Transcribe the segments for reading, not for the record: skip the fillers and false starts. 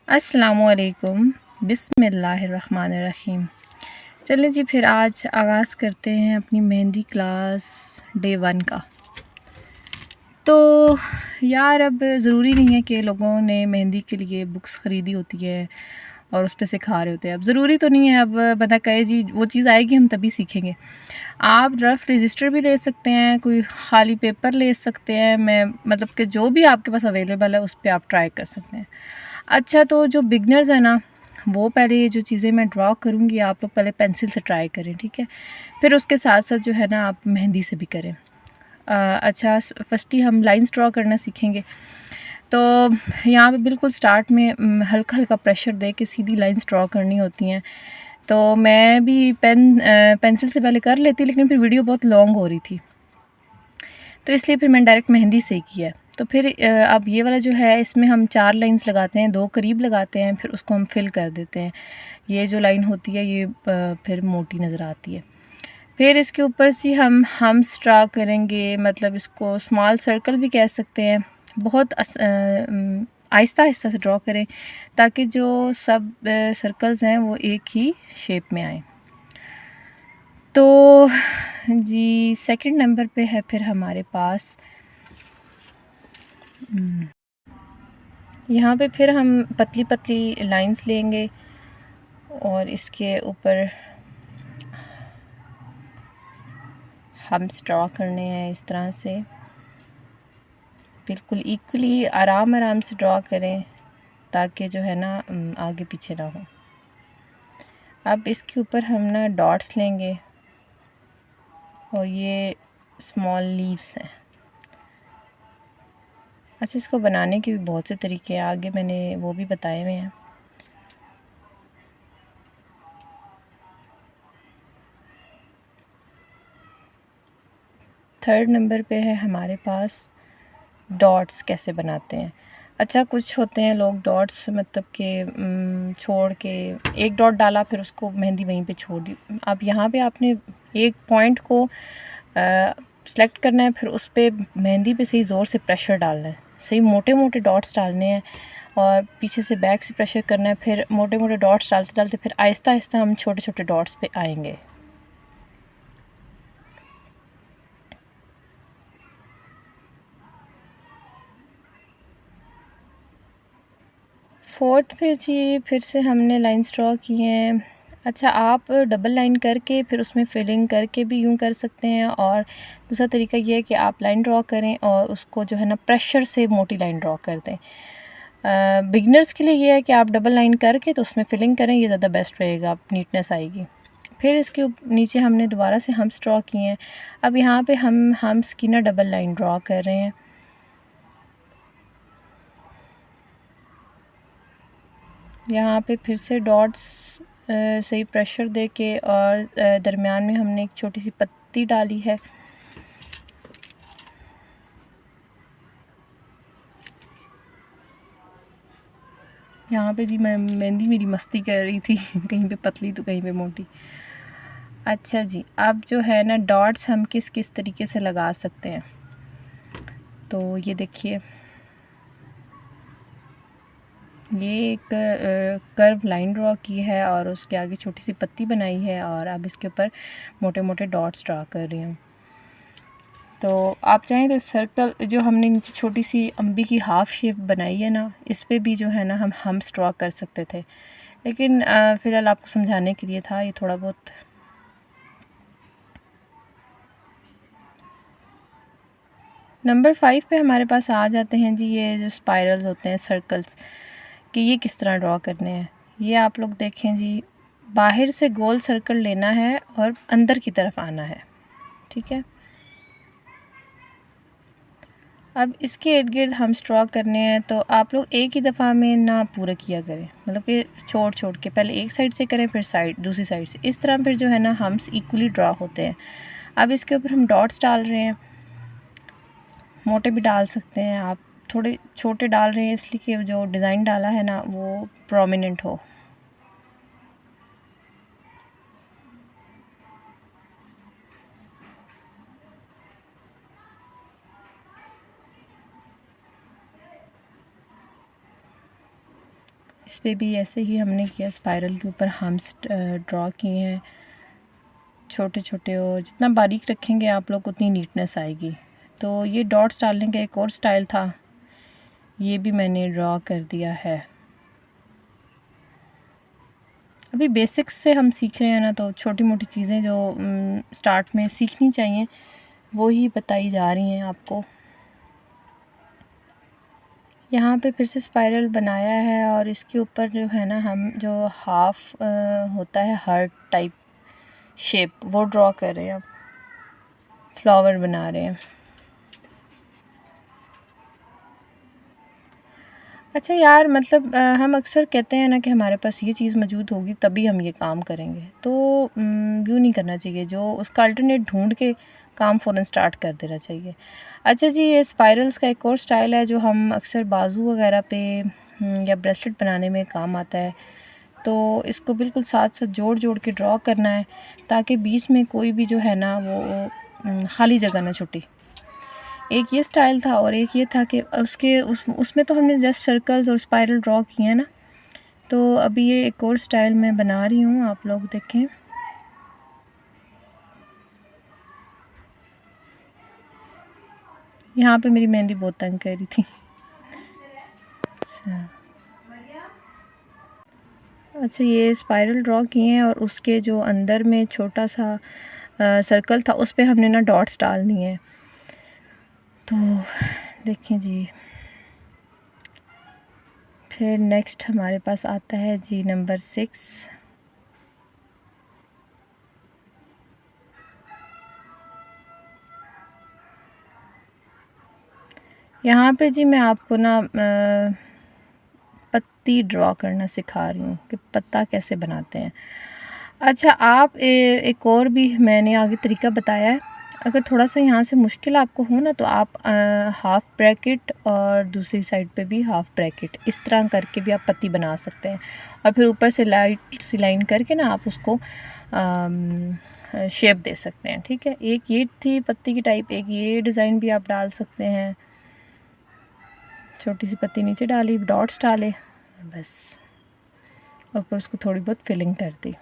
अस्सलामुअलैकुम बिस्मिल्लाहिर्रहमानिर्रहीम। चलें जी, फिर आज आगाज़ करते हैं अपनी मेहंदी क्लास डे 1 का। तो यार, अब ज़रूरी नहीं है कि लोगों ने मेहंदी के लिए बुक्स ख़रीदी होती है और उस पे सिखा रहे होते हैं। अब ज़रूरी तो नहीं है, अब बंदा कहे जी वो चीज़ आएगी हम तभी सीखेंगे। आप रफ़ रजिस्टर भी ले सकते हैं, कोई ख़ाली पेपर ले सकते हैं। मैं मतलब कि जो भी आपके पास अवेलेबल है उस पे आप ट्राई कर सकते हैं। अच्छा, तो जो बिगनर्स हैं ना, वो पहले ये जो चीज़ें मैं ड्रॉ करूँगी आप लोग पहले पेंसिल से ट्राई करें, ठीक है? फिर उसके साथ साथ जो है ना आप मेहंदी से भी करें। अच्छा, फर्स्टली हम लाइंस ड्रॉ करना सीखेंगे। तो यहाँ पे बिल्कुल स्टार्ट में हल्का हल्का प्रेशर दे के सीधी लाइंस ड्रॉ करनी होती हैं। तो मैं भी पेंसिल से पहले कर लेती, लेकिन फिर वीडियो बहुत लॉन्ग हो रही थी, तो इसलिए फिर मैंने डायरेक्ट मेहंदी से ही किया। तो फिर अब ये वाला जो है इसमें हम 4 लाइंस लगाते हैं, 2 करीब लगाते हैं, फिर उसको हम फिल कर देते हैं। ये जो लाइन होती है ये फिर मोटी नज़र आती है। फिर इसके ऊपर से हम हम्स ड्रा करेंगे, मतलब इसको स्मॉल सर्कल भी कह सकते हैं। बहुत आहिस्ता आहिस्ता से ड्रॉ करें ताकि जो सब सर्कल्स हैं वो एक ही शेप में आए। तो जी, सेकंड नंबर पे है फिर हमारे पास यहाँ पे फिर हम पतली पतली लाइंस लेंगे और इसके ऊपर हम्स ड्रॉ करने हैं इस तरह से। बिल्कुल इक्वली आराम आराम से ड्रॉ करें ताकि जो है ना आगे पीछे ना हो। अब इसके ऊपर हम ना डॉट्स लेंगे और ये स्मॉल लीव्स हैं। अच्छा, इसको बनाने के भी बहुत से तरीके हैं, आगे मैंने वो भी बताए हुए हैं। थर्ड नंबर पे है हमारे पास डॉट्स कैसे बनाते हैं। अच्छा, कुछ होते हैं लोग डॉट्स मतलब कि छोड़ के एक डॉट डाला फिर उसको मेहंदी वहीं पे छोड़ दी। अब यहाँ पे आपने एक पॉइंट को सेलेक्ट करना है, फिर उस पर मेहंदी पे सही ज़ोर से प्रेशर डालना है, सही मोटे मोटे डॉट्स डालने हैं और पीछे से बैक से प्रेशर करना है। फिर मोटे मोटे डॉट्स डालते डालते फिर आहिस्ता आहिस्ता हम छोटे छोटे डॉट्स पे आएंगे। फोर्थ पे जी फिर से हमने लाइंस ड्रॉ की हैं। अच्छा, आप डबल लाइन करके फिर उसमें फिलिंग करके भी यूँ कर सकते हैं, और दूसरा तरीका ये है कि आप लाइन ड्रॉ करें और उसको जो है ना प्रेशर से मोटी लाइन ड्रॉ कर दें। बिगनर्स के लिए ये है कि आप डबल लाइन करके तो उसमें फिलिंग करें, ये ज़्यादा बेस्ट रहेगा, नीटनेस आएगी। फिर इसके नीचे हमने दोबारा से हम्स ड्रॉ किए हैं। अब यहाँ पे हम हम्स की ना डबल लाइन ड्रॉ कर रहे हैं। यहाँ पे फिर से डॉट्स सही प्रेशर दे के और दरमियान में हमने एक छोटी सी पत्ती डाली है। यहाँ पे जी मैं मेहंदी मेरी मस्ती कर रही थी कहीं पे पतली तो कहीं पे मोटी। अच्छा जी, अब जो है ना डॉट्स हम किस किस तरीके से लगा सकते हैं, तो ये देखिए, ये एक कर्व लाइन ड्रॉ की है और उसके आगे छोटी सी पत्ती बनाई है और अब इसके ऊपर मोटे मोटे डॉट्स ड्रॉ कर रही हूँ। तो आप चाहें तो सर्कल जो हमने नीचे छोटी सी अम्बी की हाफ़ शेप बनाई है ना, इस पे भी जो है ना हम हम्स ड्रॉ कर सकते थे, लेकिन फ़िलहाल आपको समझाने के लिए था ये थोड़ा बहुत। नंबर 5 पे हमारे पास आ जाते हैं जी ये जो स्पाइरल्स होते हैं, सर्कल्स, कि ये किस तरह ड्रॉ करने हैं। ये आप लोग देखें जी, बाहर से गोल सर्कल लेना है और अंदर की तरफ आना है, ठीक है। अब इसके इर्द गिर्द हम ड्रॉ करने हैं, तो आप लोग एक ही दफ़ा में ना पूरा किया करें, मतलब कि छोड़ छोड़ के पहले एक साइड से करें फिर दूसरी साइड से, इस तरह फिर जो है ना हम्स इक्वली ड्रॉ होते हैं। अब इसके ऊपर हम डॉट्स डाल रहे हैं, मोटे भी डाल सकते हैं आप, थोड़े छोटे डाल रहे हैं इसलिए कि जो डिज़ाइन डाला है ना वो प्रोमिनेंट हो। इस पे भी ऐसे ही हमने किया, स्पाइरल के ऊपर हम्स ड्रॉ किए हैं छोटे छोटे, और जितना बारीक रखेंगे आप लोग उतनी नीटनेस आएगी। तो ये डॉट्स डालने का एक और स्टाइल था, ये भी मैंने ड्रॉ कर दिया है। अभी बेसिक्स से हम सीख रहे हैं ना, तो छोटी मोटी चीज़ें जो स्टार्ट में सीखनी चाहिए वो ही बताई जा रही हैं आपको। यहाँ पे फिर से स्पाइरल बनाया है, और इसके ऊपर जो है ना हम जो हाफ होता है हार्ट टाइप शेप वो ड्रॉ कर रहे हैं, फ्लावर बना रहे हैं। अच्छा यार, मतलब हम अक्सर कहते हैं ना कि हमारे पास ये चीज़ मौजूद होगी तभी हम ये काम करेंगे, तो यूँ नहीं करना चाहिए। जो उसका अल्टरनेट ढूंढ के काम फ़ौरन स्टार्ट कर देना चाहिए। अच्छा जी, ये स्पाइरल्स का एक और स्टाइल है जो हम अक्सर बाजू वगैरह पे या ब्रेसलेट बनाने में काम आता है। तो इसको बिल्कुल साथ साथ जोड़ जोड़ के ड्रॉ करना है, ताकि बीच में कोई भी जो है ना वो खाली जगह ना छूटे। एक ये स्टाइल था, और एक ये था कि उसमें तो हमने जस्ट सर्कल्स और स्पाइरल ड्रॉ किए हैं ना। तो अभी ये एक और स्टाइल मैं बना रही हूँ, आप लोग देखें। यहाँ पे मेरी मेहंदी बहुत तंग कर रही थी। अच्छा, ये स्पाइरल ड्रॉ किए हैं, और उसके जो अंदर में छोटा सा सर्कल था उस पे हमने ना डॉट्स डाल दिए हैं। तो देखें जी, फिर नेक्स्ट हमारे पास आता है जी नंबर 6। यहाँ पे जी मैं आपको ना पत्ती ड्रॉ करना सिखा रही हूँ कि पत्ता कैसे बनाते हैं। अच्छा, आप एक और भी मैंने आगे तरीका बताया है। अगर थोड़ा सा यहाँ से मुश्किल आपको हो ना, तो आप हाफ़ ब्रैकेट और दूसरी साइड पे भी हाफ़ ब्रैकेट, इस तरह करके भी आप पत्ती बना सकते हैं। और फिर ऊपर से लाइट सी लाइन करके ना आप उसको शेप दे सकते हैं। ठीक है, एक ये थी पत्ती की टाइप, एक ये डिज़ाइन भी आप डाल सकते हैं। छोटी सी पत्ती नीचे डाली, डॉट्स डाले, बस, और फिर उसको थोड़ी बहुत फिलिंग कर दी।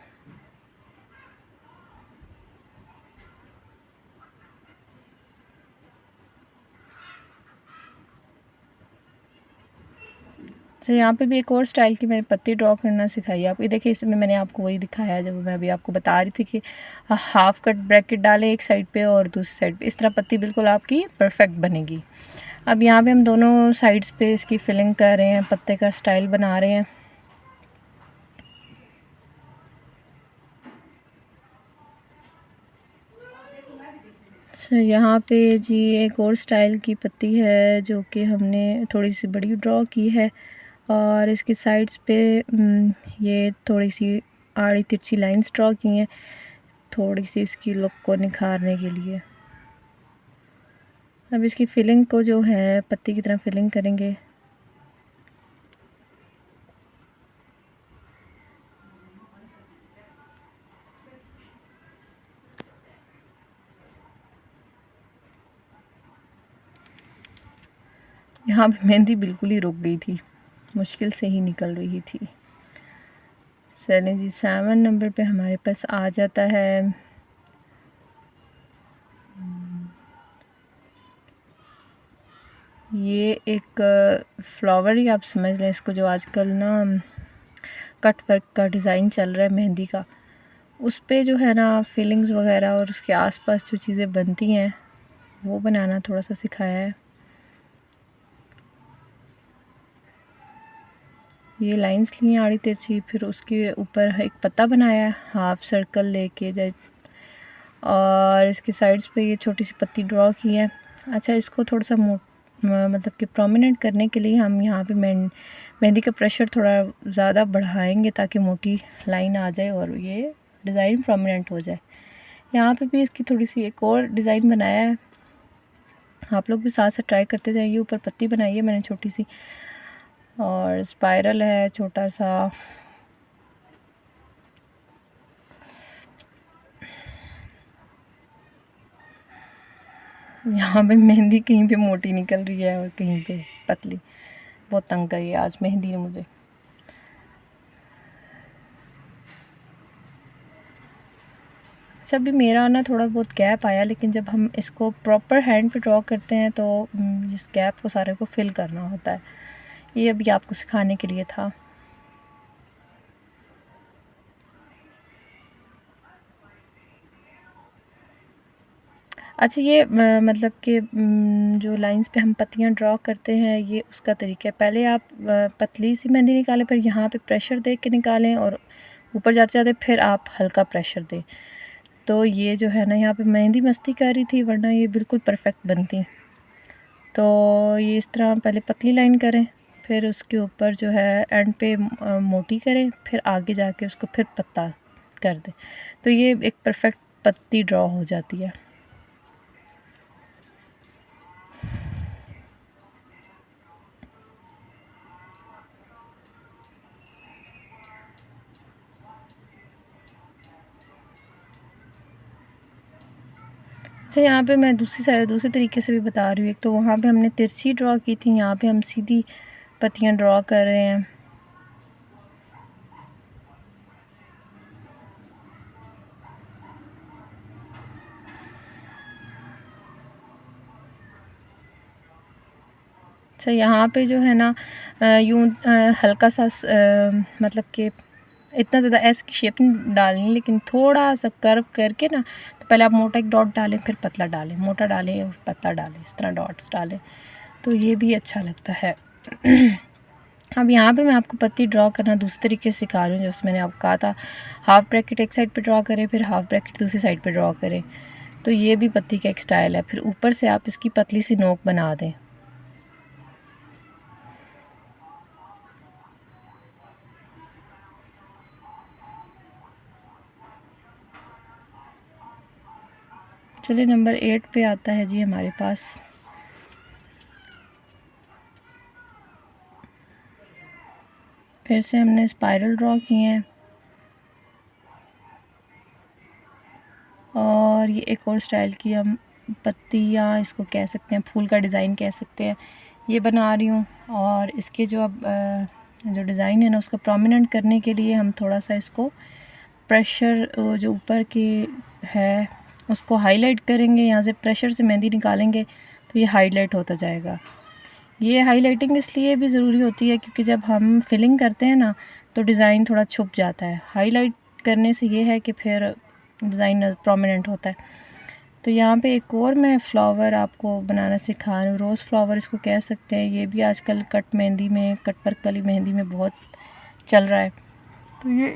तो यहाँ पे भी एक और स्टाइल की मैंने पत्ती ड्रॉ करना सिखाई है आपको। ये देखिए, इसमें मैंने आपको वही दिखाया जब मैं अभी आपको बता रही थी कि हाफ कट ब्रैकेट डालें एक साइड पे और दूसरी साइड पे, इस तरह पत्ती बिल्कुल आपकी परफेक्ट बनेगी। अब यहाँ पे हम दोनों साइड्स पे इसकी फिलिंग कर रहे हैं, पत्ते का स्टाइल बना रहे हैं। अच्छा, यहाँ पे जी एक और स्टाइल की पत्ती है जो कि हमने थोड़ी सी बड़ी ड्रॉ की है, और इसकी साइड्स पे ये थोड़ी सी आड़ी तिरछी लाइंस ड्रॉ की हैं, थोड़ी सी इसकी लुक को निखारने के लिए। अब इसकी फिलिंग को जो है पत्ती की तरह फिलिंग करेंगे। यहाँ पे मेहंदी बिल्कुल ही रुक गई थी, मुश्किल से ही निकल रही थी। चलें जी, 7 नंबर पे हमारे पास आ जाता है ये एक फ्लावर ही आप समझ लें इसको, जो आजकल ना कट वर्क का डिज़ाइन चल रहा है मेहंदी का, उस पे जो है ना फीलिंग्स वगैरह और उसके आसपास जो चीज़ें बनती हैं वो बनाना थोड़ा सा सिखाया है। ये लाइंस लिए आड़ी तिरछी, फिर उसके ऊपर एक पत्ता बनाया है हाफ सर्कल लेके जाए, और इसके साइड्स पे ये छोटी सी पत्ती ड्रॉ की है। अच्छा, इसको थोड़ा सा मतलब कि प्रोमिनेंट करने के लिए हम यहाँ पे मेहंदी का प्रेशर थोड़ा ज़्यादा बढ़ाएंगे ताकि मोटी लाइन आ जाए और ये डिज़ाइन प्रोमिनेंट हो जाए। यहाँ पे भी इसकी थोड़ी सी एक और डिज़ाइन बनाया है, आप लोग भी साथ साथ ट्राई करते जाइए। ऊपर पत्ती बनाई है मैंने छोटी सी, और स्पाइरल है छोटा सा। यहाँ पे मेहंदी कहीं पे मोटी निकल रही है और कहीं पे पतली, बहुत तंग करी है आज मेहंदी ने मुझे। अच्छा, अभी मेरा ना थोड़ा बहुत गैप आया, लेकिन जब हम इसको प्रॉपर हैंड पे ड्रॉ करते हैं तो इस गैप को सारे को फिल करना होता है। ये अभी आपको सिखाने के लिए था। अच्छा, ये मतलब कि जो लाइंस पे हम पत्तियाँ ड्रॉ करते हैं, ये उसका तरीका है। पहले आप पतली सी मेहंदी निकालें, फिर यहाँ पे प्रेशर दे के निकालें, और ऊपर जाते जाते फिर आप हल्का प्रेशर दें। तो ये जो है ना, यहाँ पे मेहंदी मस्ती कर रही थी, वरना ये बिल्कुल परफेक्ट बनती। तो ये इस तरह पहले पतली लाइन करें, फिर उसके ऊपर जो है एंड पे मोटी करें, फिर आगे जाके उसको फिर पत्ता कर दें। तो ये एक परफेक्ट पत्ती ड्रॉ हो जाती है। अच्छा, यहाँ पे मैं दूसरे तरीके से भी बता रही हूँ। एक तो वहाँ पे हमने तिरछी ड्रॉ की थी, यहाँ पे हम सीधी पत्तियाँ ड्रॉ कर रहे हैं। अच्छा, यहाँ पे जो है ना यूँ हल्का सा मतलब कि इतना ज़्यादा एस की शेप नहीं डालनी, लेकिन थोड़ा सा कर्व करके ना, तो पहले आप मोटा एक डॉट डालें, फिर पतला डालें, मोटा डालें और पतला डालें, इस तरह डॉट्स डालें, तो ये भी अच्छा लगता है। अब यहाँ पे मैं आपको पत्ती ड्रॉ करना दूसरे तरीके से सिखा रही हूँ, जैसे मैंने आपको कहा था हाफ़ ब्रैकेट एक साइड पे ड्रॉ करें, फिर हाफ़ ब्रैकेट दूसरी साइड पे ड्रॉ करें। तो ये भी पत्ती का एक स्टाइल है। फिर ऊपर से आप इसकी पतली सी नोक बना दें। चलिए, नंबर 8 पे आता है जी हमारे पास। फिर से हमने स्पाइरल ड्रॉ किए हैं, और ये एक और स्टाइल की हम पत्तियाँ इसको कह सकते हैं, फूल का डिज़ाइन कह सकते हैं, ये बना रही हूँ। और इसके जो अब जो डिज़ाइन है ना, उसको प्रोमिनेंट करने के लिए हम थोड़ा सा इसको प्रेशर जो ऊपर की है उसको हाईलाइट करेंगे। यहाँ से प्रेशर से मेहंदी निकालेंगे तो ये हाईलाइट होता जाएगा। ये हाईलाइटिंग इसलिए भी ज़रूरी होती है क्योंकि जब हम फिलिंग करते हैं ना, तो डिज़ाइन थोड़ा छुप जाता है। हाईलाइट करने से ये है कि फिर डिज़ाइन प्रोमिनेंट होता है। तो यहाँ पे एक और मैं फ्लावर आपको बनाना सिखा रही हूँ, रोज़ फ्लावर इसको कह सकते हैं। ये भी आजकल कट मेहंदी में, कट वर्क वाली मेहंदी में बहुत चल रहा है। तो ये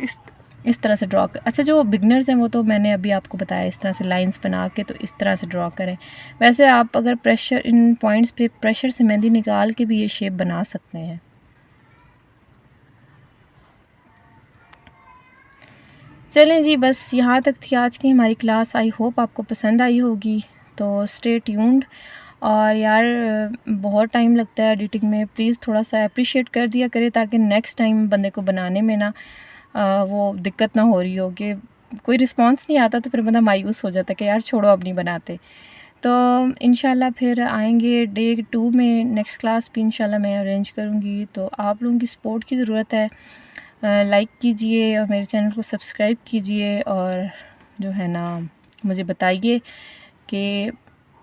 इस तरह से ड्रॉ कर, अच्छा, जो बिगनर्स हैं वो तो मैंने अभी आपको बताया, इस तरह से लाइंस बना के तो इस तरह से ड्रॉ करें। वैसे आप अगर प्रेशर इन पॉइंट्स पे प्रेशर से मेहंदी निकाल के भी ये शेप बना सकते हैं। चलें जी, बस यहाँ तक थी आज की हमारी क्लास। आई होप आपको पसंद आई होगी। तो स्टे ट्यून्ड। और यार, बहुत टाइम लगता है एडिटिंग में, प्लीज़ थोड़ा सा अप्रिशिएट कर दिया करें, ताकि नेक्स्ट टाइम बंदे को बनाने में ना वो दिक्कत ना हो रही हो कि कोई रिस्पांस नहीं आता, तो फिर बंदा मायूस हो जाता है कि यार छोड़ो, अब नहीं बनाते। तो इंशाल्लाह फिर आएंगे डे 2 में, नेक्स्ट क्लास भी इंशाल्लाह मैं अरेंज करूँगी। तो आप लोगों की सपोर्ट की ज़रूरत है। लाइक कीजिए और मेरे चैनल को सब्सक्राइब कीजिए, और जो है ना मुझे बताइए कि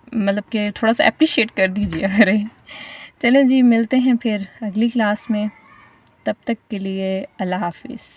मतलब कि थोड़ा सा अप्रिशिएट कर दीजिए करें। चलें जी, मिलते हैं फिर अगली क्लास में। तब तक के लिए अल्लाह हाफिज़।